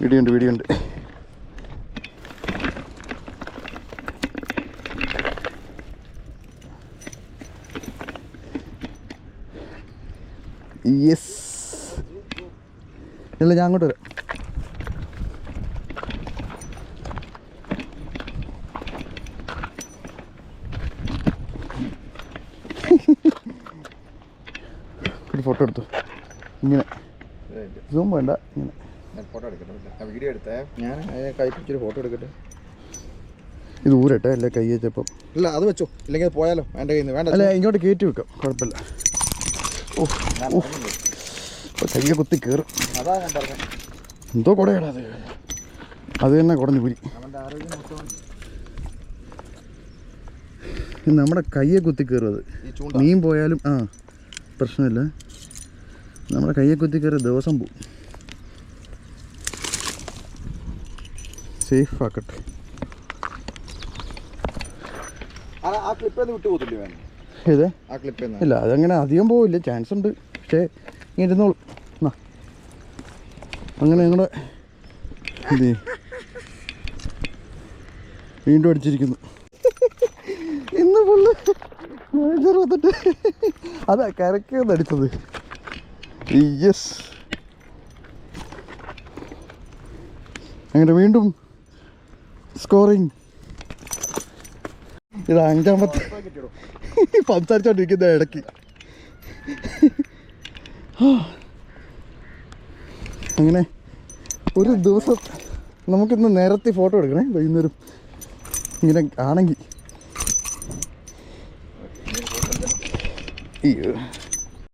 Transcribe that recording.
Video ഉണ്ട് yes. ഇല്ല, ഞാൻ അങ്ങോട്ട് വരാം. ഒരു ഫോട്ടോ എടുത്തു. ഇങ്ങനെ സൂം വേണ്ട, ഇങ്ങനെ ഫോട്ടോ എടുക്കട്ടെ, വീഡിയോ എടുത്തേ. ഞാൻ കൈ പിടിച്ചൊരു ഫോട്ടോ എടുക്കട്ടെ. ഇത് ഊരട്ടെ, അല്ലേ കൈ വെച്ചപ്പം. ഇല്ല, അത് വെച്ചോ, ഇല്ലെങ്കിൽ പോയാലോ എൻ്റെ കയ്യിൽ നിന്ന്. വേണ്ട, അല്ല ഇങ്ങോട്ട് കയറ്റി വെക്കാം, കുഴപ്പമില്ല. കയ്യെ കുത്തി കയറും. അതാ ഞാൻ പറഞ്ഞത്. എന്തോ കുടയാടാ അത്. അത് തന്നെ കുടഞ്ഞു പോയി. അവൻ്റെ ആരോഗ്യം മൊത്തം നമ്മുടെ കയ്യെ കുത്തി കയറും അത്. മീൻ പോയാലും പ്രശ്നമില്ല. നമ്മുടെ കയ്യെ കുത്തി കയറി ദിവസം പോവും. സേഫ് ആക്കട്ടെ. ആ ക്ലിപ്പ് വിട്ടു പോകത്തില്ലേ വേണം? ഏത് ആ ക്ലിപ്പ്? ഇല്ല, അതങ്ങനെ അധികം പോവില്ല, ചാൻസ് ഉണ്ട്. പക്ഷേ ഇങ്ങനെ ഇരുന്നോളൂ. അങ്ങനെ ഞങ്ങളുടെ വീണ്ടും അടിച്ചിരിക്കുന്നു. ഇന്ന് ഫുള്ള് 60. അതാ കരക്കൊന്ന് അടിച്ചത്. യെസ്. അങ്ങനെ വീണ്ടും സ്കോറിങ്. ഇത് 5-ാമത്തെ സംസാരിച്ചോണ്ടിരിക്കുന്ന ഇടയ്ക്ക്. അങ്ങനെ ഒരു ദിവസം നമുക്കിന്ന് നേരത്തെ ഫോട്ടോ എടുക്കണേ, വൈകുന്നേരം ഇങ്ങനെ ആണെങ്കിൽ. അയ്യോ.